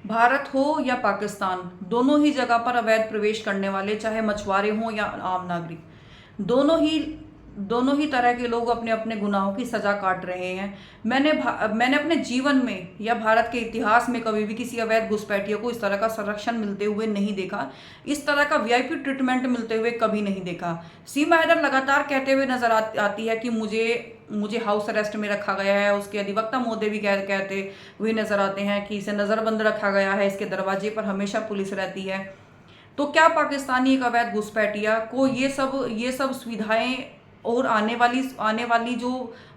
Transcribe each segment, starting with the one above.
भारत हो या पाकिस्तान, दोनों ही जगह पर अवैध प्रवेश करने वाले, चाहे मछुआरे हों या आम नागरिक, दोनों ही दोनों ही तरह के लोग अपने अपने गुनाहों की सजा काट रहे हैं। मैंने अपने जीवन में या भारत के इतिहास में कभी भी किसी अवैध घुसपैठियों को इस तरह का संरक्षण मिलते हुए नहीं देखा, इस तरह का वीआईपी ट्रीटमेंट मिलते हुए कभी नहीं देखा। सीमा हैदर लगातार कहते हुए नजर आती है कि मुझे मुझे हाउस अरेस्ट में रखा गया है। उसके अधिवक्ता महोदय भी कहते हुए नजर आते हैं कि इसे नजरबंद रखा गया है, इसके दरवाजे पर हमेशा पुलिस रहती है। तो क्या पाकिस्तानी एक अवैध घुसपैठिया को ये सब सुविधाएं और आने वाली जो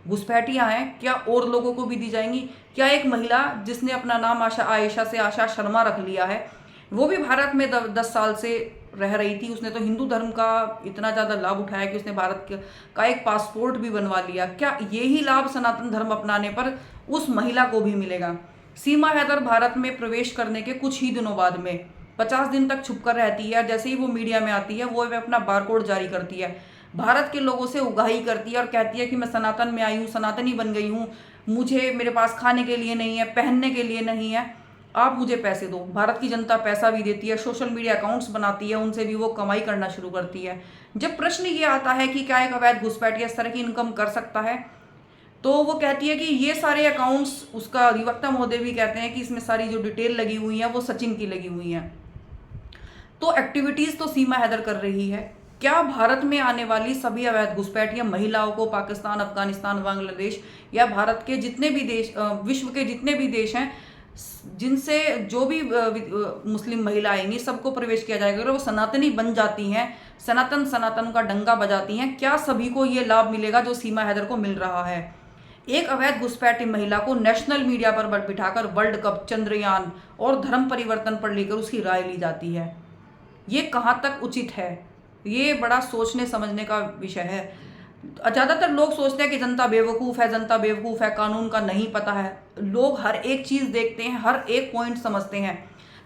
घुसपैठियां हैं, क्या और लोगों को भी दी जाएंगी? क्या एक महिला जिसने अपना नाम आयशा से आशा शर्मा रख लिया है, वो भी भारत में 10 साल से रह रही थी, उसने तो हिंदू धर्म का इतना ज़्यादा लाभ उठाया कि उसने भारत का एक पासपोर्ट भी बनवा लिया, क्या यही लाभ सनातन धर्म अपनाने पर उस महिला को भी मिलेगा? सीमा हैदर भारत में प्रवेश करने के कुछ ही दिनों बाद में 50 दिन तक छुपकर रहती है। जैसे ही वो मीडिया में आती है, वो अपना बारकोड जारी करती है, भारत के लोगों से उगाही करती है और कहती है कि मैं सनातन में आई हूँ, सनातनी बन गई हूँ, मेरे पास खाने के लिए नहीं है, पहनने के लिए नहीं है, आप मुझे पैसे दो। भारत की जनता पैसा भी देती है, सोशल मीडिया अकाउंट्स बनाती है, उनसे भी वो कमाई करना शुरू करती है। जब प्रश्न ये आता है कि क्या एक अवैध घुसपैठिया इस तरह की इनकम कर सकता है, तो वो कहती है कि ये सारे अकाउंट्स, उसका अधिवक्ता महोदय भी कहते हैं कि इसमें सारी जो डिटेल लगी हुई है वो सचिन की लगी हुई है। तो एक्टिविटीज तो सीमा हैदर कर रही है। क्या भारत में आने वाली सभी अवैध घुसपैठियां महिलाओं को पाकिस्तान, अफगानिस्तान, बांग्लादेश या भारत के जितने भी देश, विश्व के जितने भी देश हैं जिनसे जो भी मुस्लिम महिला आएंगी, सबको प्रवेश किया जाएगा? अगर वो सनातनी बन जाती हैं, सनातन का डंका बजाती हैं, क्या सभी को ये लाभ मिलेगा जो सीमा हैदर को मिल रहा है? एक अवैध घुसपैठी महिला को नेशनल मीडिया पर बिठाकर वर्ल्ड कप, चंद्रयान और धर्म परिवर्तन पर लेकर उसकी राय ली जाती है। ये कहाँ तक उचित है? ये बड़ा सोचने समझने का विषय है। ज़्यादातर लोग सोचते हैं कि जनता बेवकूफ़ है, जनता बेवकूफ़ है, कानून का नहीं पता है। लोग हर एक चीज़ देखते हैं, हर एक पॉइंट समझते हैं।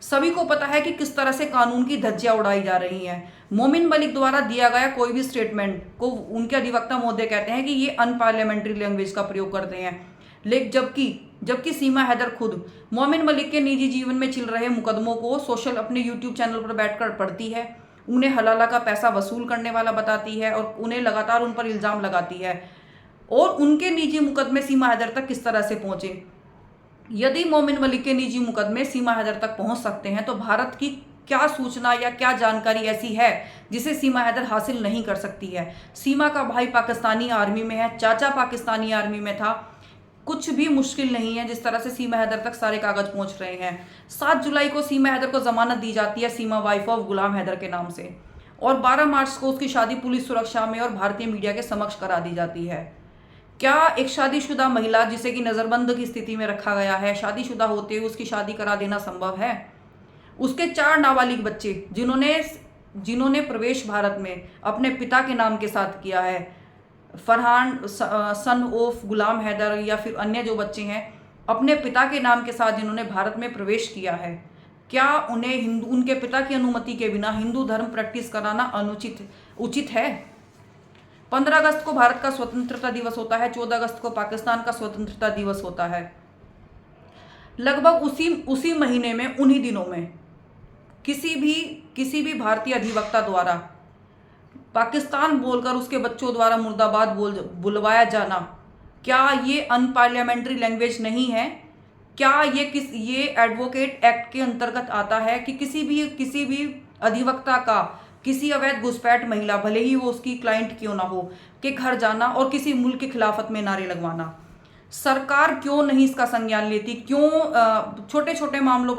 सभी को पता है कि किस तरह से कानून की धज्जियां उड़ाई जा रही हैं। मोमिन मलिक द्वारा दिया गया कोई भी स्टेटमेंट को उनके अधिवक्ता महोदय कहते हैं कि ये अनपार्लियामेंट्री लैंग्वेज का प्रयोग करते हैं। लेकिन जबकि सीमा हैदर खुद मोमिन मलिक के निजी जीवन में चल रहे मुकदमों को सोशल अपने यूट्यूब चैनल पर बैठकर पढ़ती है, उन्हें हलाला का पैसा वसूल करने वाला बताती है और उन्हें लगातार उन पर इल्ज़ाम लगाती है। और उनके निजी मुकदमे सीमा हैदर तक किस तरह से पहुंचे? यदि मोमिन मलिक के निजी मुकदमे सीमा हैदर तक पहुंच सकते हैं, तो भारत की क्या सूचना या क्या जानकारी ऐसी है जिसे सीमा हैदर हासिल नहीं कर सकती है? सीमा का भाई पाकिस्तानी आर्मी में है, चाचा पाकिस्तानी आर्मी में था। कुछ भी मुश्किल नहीं है जिस तरह से सीमा हैदर तक सारे कागज पहुंच रहे हैं। 7 जुलाई को सीमा हैदर को जमानत दी जाती है, सीमा वाइफ ऑफ गुलाम हैदर के नाम से, और 12 मार्च को उसकी शादी पुलिस सुरक्षा में और भारतीय मीडिया के समक्ष करा दी जाती है। क्या एक शादीशुदा महिला जिसे कि नज़रबंद की स्थिति में रखा गया है, शादीशुदा होते हुए उसकी शादी करा देना संभव है? उसके 4 नाबालिग बच्चे जिन्होंने प्रवेश भारत में अपने पिता के नाम के साथ किया है, फरहान सन ऑफ गुलाम हैदर या फिर अन्य जो बच्चे हैं अपने पिता के नाम के साथ जिन्होंने भारत में प्रवेश किया है, क्या उन्हें उनके पिता की अनुमति के बिना हिंदू धर्म प्रैक्टिस कराना उचित है? 15 अगस्त को भारत का स्वतंत्रता दिवस होता है, 14 अगस्त को पाकिस्तान का स्वतंत्रता दिवस होता है। लगभग उसी महीने में, उन्हीं दिनों में किसी भी भारतीय अधिवक्ता द्वारा पाकिस्तान बोलकर उसके बच्चों द्वारा मुर्दाबाद बुलवाया जाना, क्या ये अनपार्लियामेंट्री लैंग्वेज नहीं है? क्या ये एडवोकेट एक्ट के अंतर्गत आता है कि किसी भी अधिवक्ता का किसी अवैध घुसपैठ महिला, भले ही वो उसकी क्लाइंट क्यों ना हो, के घर जाना और किसी मुल्क की खिलाफत में नारे लगवाना? सरकार क्यों नहीं इसका संज्ञान लेती? क्यों छोटे छोटे मामलों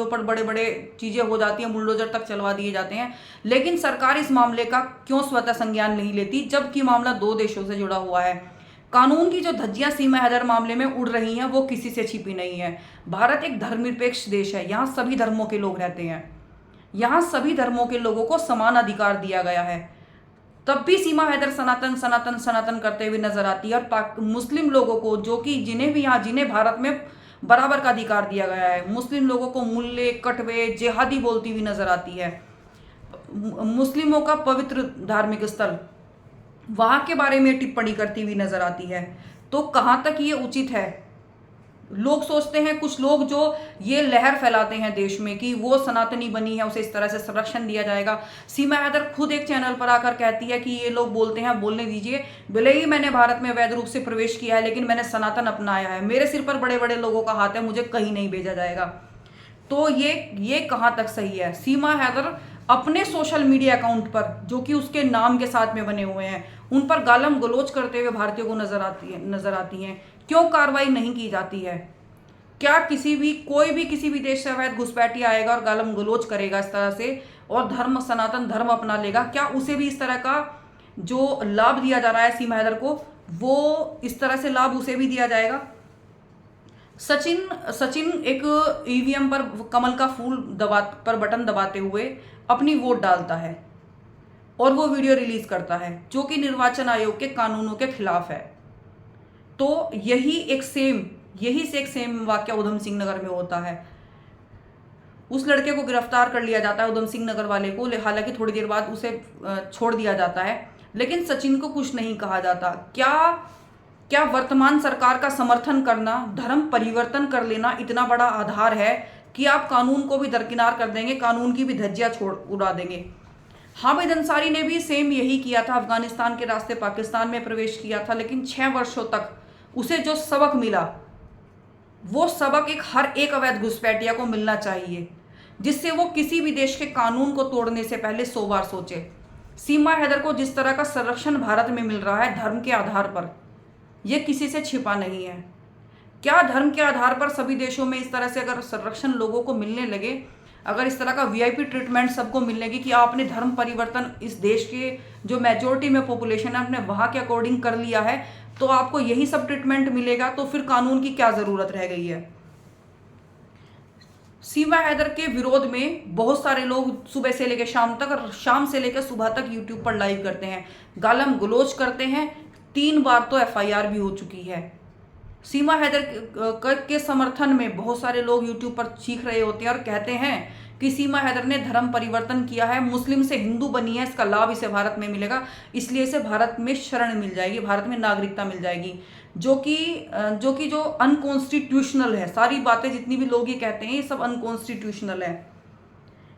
पर बड़े बड़े चीजें हो जाती हैं, बुलडोजर तक चलवा दिए जाते हैं, लेकिन सरकार इस मामले का क्यों स्वतः संज्ञान नहीं लेती, जबकि मामला 2 देशों से जुड़ा हुआ है? कानून की जो धज्जियां सीमा हैदर मामले में उड़ रही हैं वो किसी से छिपी नहीं है। भारत एक धर्मनिरपेक्ष देश है, यहाँ सभी धर्मों के लोग रहते हैं, यहाँ सभी धर्मों के लोगों को समान अधिकार दिया गया है। तब भी सीमा हैदर सनातन सनातन सनातन करते हुए नजर आती है, और मुस्लिम लोगों को जिन्हें भारत में बराबर का अधिकार दिया गया है, मुस्लिम लोगों को मुल्ले, कटवे, जिहादी बोलती हुई नजर आती है। मुस्लिमों का पवित्र धार्मिक स्थल, वहां के बारे में टिप्पणी करती हुई नजर आती है। तो कहां तक ये उचित है? लोग सोचते हैं, कुछ लोग जो ये लहर फैलाते हैं देश में कि वो सनातनी बनी है, उसे इस तरह से संरक्षण दिया जाएगा। सीमा हैदर खुद एक चैनल पर आकर कहती है कि ये लोग बोलते हैं, बोलने दीजिए, भले ही मैंने भारत में अवैध रूप से प्रवेश किया है, लेकिन मैंने सनातन अपनाया है, मेरे सिर पर बड़े बड़े लोगों का हाथ है, मुझे कहीं नहीं भेजा जाएगा। तो ये कहाँ तक सही है? सीमा हैदर अपने सोशल मीडिया अकाउंट पर, जो कि उसके नाम के साथ में बने हुए हैं, उन पर गालम गलोच करते हुए भारतीयों को नजर आती हैं। क्यों कार्रवाई नहीं की जाती है? क्या कोई भी किसी भी देश से अवैध घुसपैठिया आएगा और गालम गलोच करेगा इस तरह से और सनातन धर्म अपना लेगा, क्या उसे भी इस तरह का जो लाभ दिया जा रहा है सीमा हैदर को, वो इस तरह से लाभ उसे भी दिया जाएगा? सचिन एक ईवीएम पर कमल का फूल पर बटन दबाते हुए अपनी वोट डालता है और वो वीडियो रिलीज करता है जो कि निर्वाचन आयोग के कानूनों के खिलाफ है। तो यही से एक सेम वाक्य उधम सिंह नगर में होता है। उस लड़के को गिरफ्तार कर लिया जाता है, उधम सिंह नगर वाले को, हालांकि थोड़ी देर बाद उसे छोड़ दिया जाता है, लेकिन सचिन को कुछ नहीं कहा जाता। क्या वर्तमान सरकार का समर्थन करना, धर्म परिवर्तन कर लेना इतना बड़ा आधार है कि आप कानून को भी दरकिनार कर देंगे, कानून की भी धज्जियां उड़ा देंगे? हामिद अंसारी ने भी सेम यही किया था, अफगानिस्तान के रास्ते पाकिस्तान में प्रवेश किया था, लेकिन 6 वर्षों तक उसे जो सबक मिला, वो सबक हर एक अवैध घुसपैठिया को मिलना चाहिए, जिससे वो किसी भी देश के कानून को तोड़ने से पहले 100 बार सोचे। सीमा हैदर को जिस तरह का संरक्षण भारत में मिल रहा है धर्म के आधार पर, यह किसी से छिपा नहीं है। क्या धर्म के आधार पर सभी देशों में इस तरह से अगर संरक्षण लोगों को मिलने लगे, अगर इस तरह का वीआईपी ट्रीटमेंट सबको मिलने लगी कि आपने धर्म परिवर्तन इस देश के जो मेजोरिटी में पॉपुलेशन है आपने वहां के अकॉर्डिंग कर लिया है, तो आपको यही सब ट्रीटमेंट मिलेगा, तो फिर कानून की क्या जरूरत रह गई है? सीमा हैदर के विरोध में बहुत सारे लोग सुबह से लेकर शाम तक और शाम से लेकर सुबह तक यूट्यूब पर लाइव करते हैं, गालम गलोच करते हैं। 3 बार तो एफआईआर भी हो चुकी है। सीमा हैदर के समर्थन में बहुत सारे लोग यूट्यूब पर चीख रहे होते हैं और कहते हैं कि सीमा हैदर ने धर्म परिवर्तन किया है, मुस्लिम से हिंदू बनी है, इसका लाभ इसे भारत में मिलेगा, इसलिए इसे भारत में शरण मिल जाएगी, भारत में नागरिकता मिल जाएगी, जो कि अनकॉन्स्टिट्यूशनल है। सारी बातें जितनी भी लोग ये कहते हैं ये सब अनकॉन्स्टिट्यूशनल है।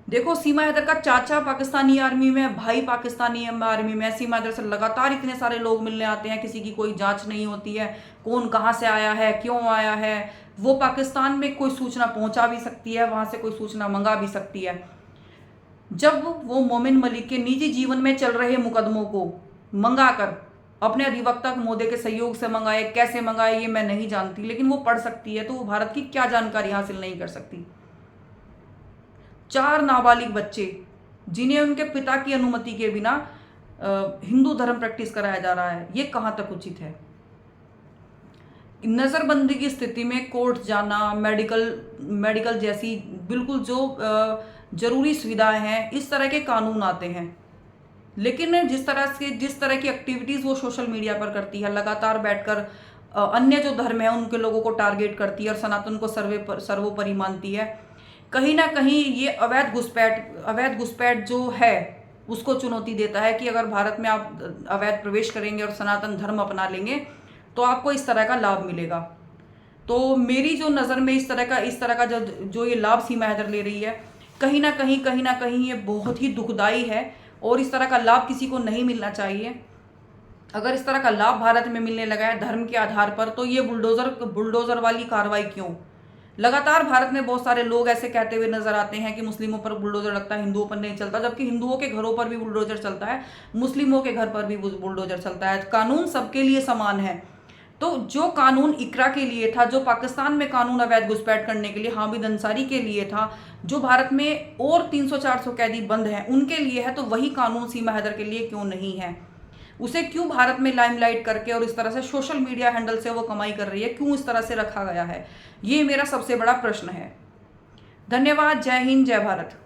देखो, सीमा हैदर का चाचा पाकिस्तानी आर्मी में, भाई पाकिस्तानी आर्मी में, सीमा हैदर से लगातार इतने सारे लोग मिलने आते हैं, किसी की कोई जांच नहीं होती है, कौन कहाँ से आया है, क्यों आया है। वो पाकिस्तान में कोई सूचना पहुंचा भी सकती है, वहां से कोई सूचना मंगा भी सकती है। जब वो मोमिन मलिक के निजी जीवन में चल रहे मुकदमों को मंगाकर अपने अधिवक्ता मोदी के सहयोग से मंगाए, कैसे मंगाए ये मैं नहीं जानती, लेकिन वो पढ़ सकती है, तो वो भारत की क्या जानकारी हासिल नहीं कर सकती? 4 नाबालिग बच्चे जिन्हें उनके पिता की अनुमति के बिना हिंदू धर्म प्रैक्टिस कराया जा रहा है, ये कहाँ तक उचित है? नजरबंदी की स्थिति में कोर्ट जाना, मेडिकल जैसी बिल्कुल जो जरूरी सुविधाएं हैं, इस तरह के कानून आते हैं, लेकिन जिस तरह की एक्टिविटीज वो सोशल मीडिया पर करती है, लगातार बैठकर अन्य जो धर्म है उनके लोगों को टारगेट करती है और सनातन को सर्वोपरि मानती है, कहीं ना कहीं ये अवैध घुसपैठ जो है उसको चुनौती देता है कि अगर भारत में आप अवैध प्रवेश करेंगे और सनातन धर्म अपना लेंगे तो आपको इस तरह का लाभ मिलेगा। तो मेरी जो नज़र में इस तरह का जो ये लाभ सीमा हैदर ले रही है, कहीं ना कहीं ये बहुत ही दुखदाई है और इस तरह का लाभ किसी को नहीं मिलना चाहिए। अगर इस तरह का लाभ भारत में मिलने लगा है धर्म के आधार पर, तो ये बुलडोजर वाली कार्रवाई क्यों? लगातार भारत में बहुत सारे लोग ऐसे कहते हुए नजर आते हैं कि मुस्लिमों पर बुलडोजर लगता है, हिंदुओं पर नहीं चलता, जबकि हिंदुओं के घरों पर भी बुलडोजर चलता है, मुस्लिमों के घर पर भी बुलडोजर चलता है। कानून सबके लिए समान है। तो जो कानून इकरा के लिए था, जो पाकिस्तान में कानून अवैध घुसपैठ करने के लिए हामिद अंसारी के लिए था, जो भारत में और 300-400 कैदी बंद हैं उनके लिए है, तो वही कानून सीमा हैदर के लिए क्यों नहीं है? उसे क्यों भारत में लाइमलाइट करके और इस तरह से सोशल मीडिया हैंडल से वो कमाई कर रही है, क्यों इस तरह से रखा गया है? ये मेरा सबसे बड़ा प्रश्न है। धन्यवाद। जय हिंद, जय भारत।